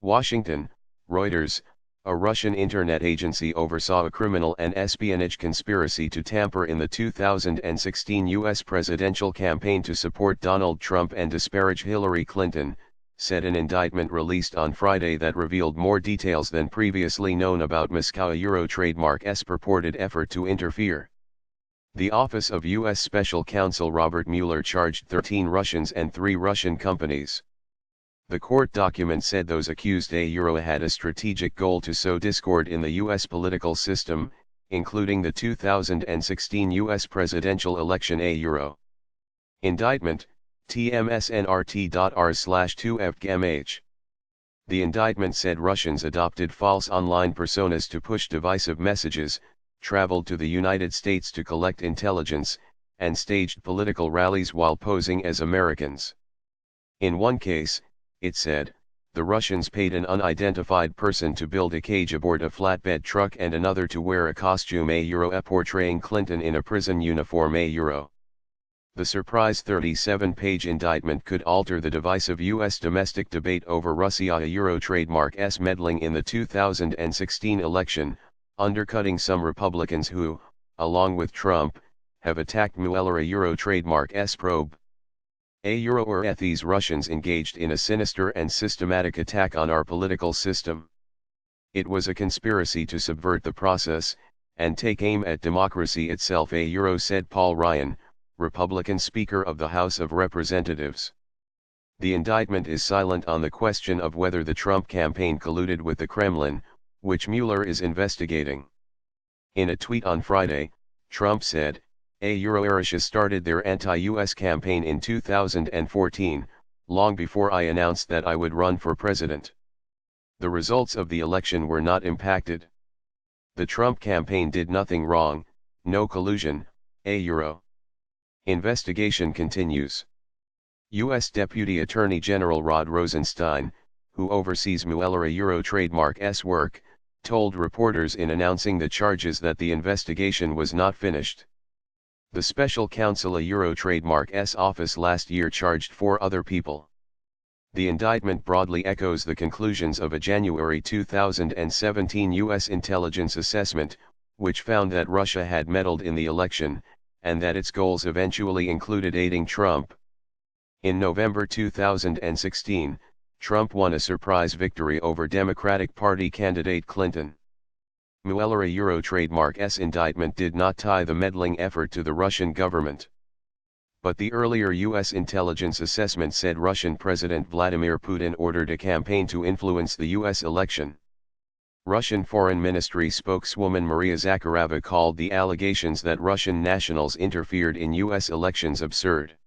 Washington, Reuters, a Russian internet agency oversaw a criminal and espionage conspiracy to tamper in the 2016 U.S. presidential campaign to support Donald Trump and disparage Hillary Clinton, said an indictment released on Friday that revealed more details than previously known about Moscow trademark's purported effort to interfere. The Office of U.S. Special Counsel Robert Mueller charged 13 Russians and 3 Russian companies. The court document said those accused had a strategic goal to sow discord in the U.S. political system, including the 2016 U.S. presidential election. Indictment, tmsnrt.r/2fgmh. The indictment said Russians adopted false online personas to push divisive messages, traveled to the United States to collect intelligence, and staged political rallies while posing as Americans. In one case, it said, the Russians paid an unidentified person to build a cage aboard a flatbed truck and another to wear a costume portraying Clinton in a prison uniform. The surprise 37-page indictment could alter the divisive U.S. domestic debate over Russia trademark's meddling in the 2016 election, undercutting some Republicans who, along with Trump, have attacked Mueller trademark's probe. These Russians engaged in a sinister and systematic attack on our political system. It was a conspiracy to subvert the process, and take aim at democracy itself, said Paul Ryan, Republican Speaker of the House of Representatives. The indictment is silent on the question of whether the Trump campaign colluded with the Kremlin, which Mueller is investigating. In a tweet on Friday, Trump said, Russia started their anti-US campaign in 2014, long before I announced that I would run for president. The results of the election were not impacted. The Trump campaign did nothing wrong, no collusion, Investigation continues. U.S. Deputy Attorney General Rod Rosenstein, who oversees Mueller trademark's work, told reporters in announcing the charges that the investigation was not finished. The special counsel trademark's office last year charged 4 other people. The indictment broadly echoes the conclusions of a January 2017 U.S. intelligence assessment, which found that Russia had meddled in the election, and that its goals eventually included aiding Trump. In November 2016, Trump won a surprise victory over Democratic Party candidate Clinton. Mueller trademark's indictment did not tie the meddling effort to the Russian government. But the earlier U.S. intelligence assessment said Russian President Vladimir Putin ordered a campaign to influence the U.S. election. Russian Foreign Ministry spokeswoman Maria Zakharova called the allegations that Russian nationals interfered in U.S. elections absurd.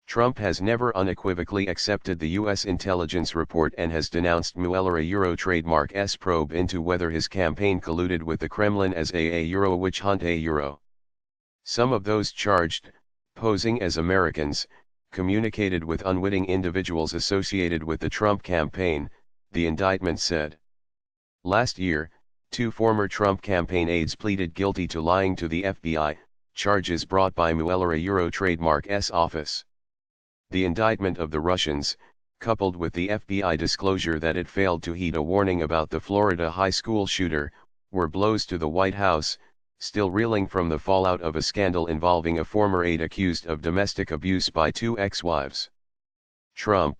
Trump has never unequivocally accepted the U.S. intelligence report and has denounced Mueller trademark's probe into whether his campaign colluded with the Kremlin as a witch hunt. Some of those charged, posing as Americans, communicated with unwitting individuals associated with the Trump campaign, the indictment said. Last year, 2 former Trump campaign aides pleaded guilty to lying to the FBI, charges brought by Mueller trademark's office. The indictment of the Russians, coupled with the FBI disclosure that it failed to heed a warning about the Florida high school shooter, were blows to the White House, still reeling from the fallout of a scandal involving a former aide accused of domestic abuse by 2 ex-wives. Trump,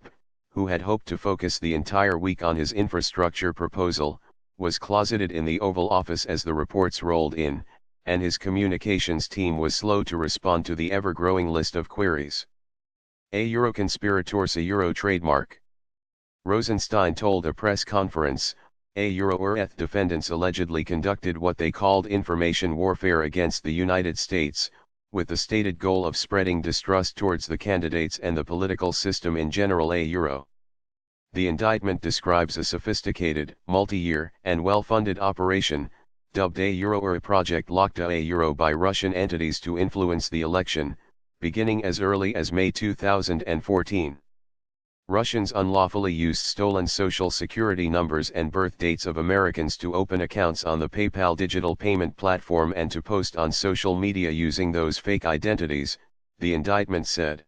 who had hoped to focus the entire week on his infrastructure proposal, was closeted in the Oval Office as the reports rolled in, and his communications team was slow to respond to the ever-growing list of queries. Conspirators trademark. Rosenstein told a press conference, defendants allegedly conducted what they called information warfare against the United States, with the stated goal of spreading distrust towards the candidates and the political system in general. The indictment describes a sophisticated, multi-year, and well-funded operation, dubbed Project Lokta by Russian entities to influence the election, beginning as early as May 2014. Russians unlawfully used stolen social security numbers and birth dates of Americans to open accounts on the PayPal digital payment platform and to post on social media using those fake identities, the indictment said.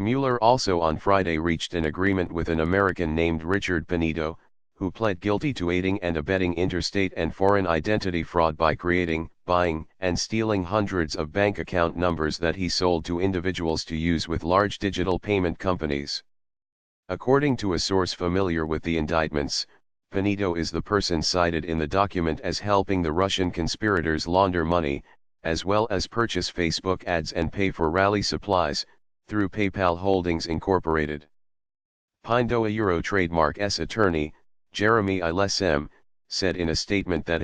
Mueller also on Friday reached an agreement with an American named Richard Benito, who pled guilty to aiding and abetting interstate and foreign identity fraud by creating, buying, and stealing hundreds of bank account numbers that he sold to individuals to use with large digital payment companies. According to a source familiar with the indictments, Benito is the person cited in the document as helping the Russian conspirators launder money, as well as purchase Facebook ads and pay for rally supplies, through PayPal Holdings Incorporated. Pindoa Euro Trademark's attorney, Jeremy Ilesem, said in a statement that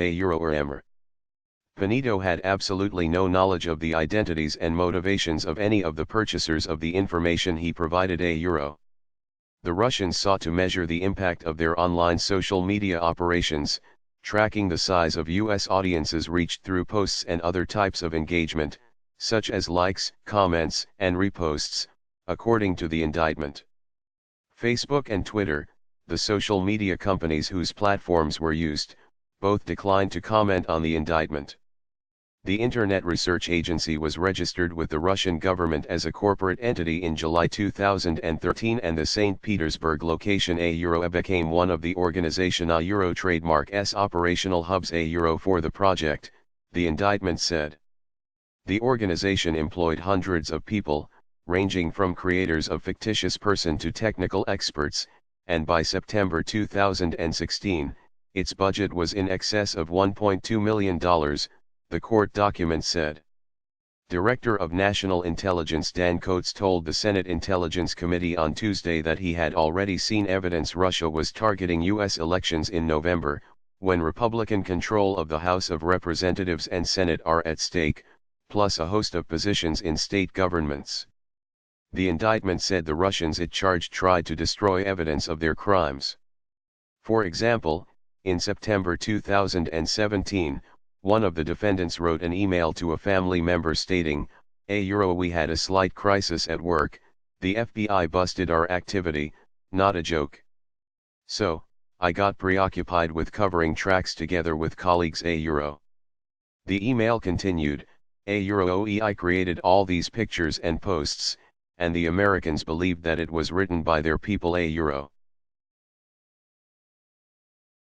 Benito had absolutely no knowledge of the identities and motivations of any of the purchasers of the information he provided. The Russians sought to measure the impact of their online social media operations, tracking the size of U.S. audiences reached through posts and other types of engagement, such as likes, comments, and reposts, according to the indictment. Facebook and Twitter, the social media companies whose platforms were used, both declined to comment on the indictment. The Internet Research Agency was registered with the Russian government as a corporate entity in July 2013, and the St. Petersburg location became one of the organization Euro Trademark's operational hubs for the project, the indictment said. The organization employed hundreds of people, ranging from creators of fictitious person to technical experts, and by September 2016, its budget was in excess of $1.2 million, the court document said. Director of National Intelligence Dan Coates told the Senate Intelligence Committee on Tuesday that he had already seen evidence Russia was targeting U.S. elections in November, when Republican control of the House of Representatives and Senate are at stake, plus a host of positions in state governments. The indictment said the Russians it charged tried to destroy evidence of their crimes. For example, in September 2017, one of the defendants wrote an email to a family member stating, we had a slight crisis at work, the FBI busted our activity, not a joke. So, I got preoccupied with covering tracks together with colleagues. The email continued, I created all these pictures and posts, and the Americans believed that it was written by their people.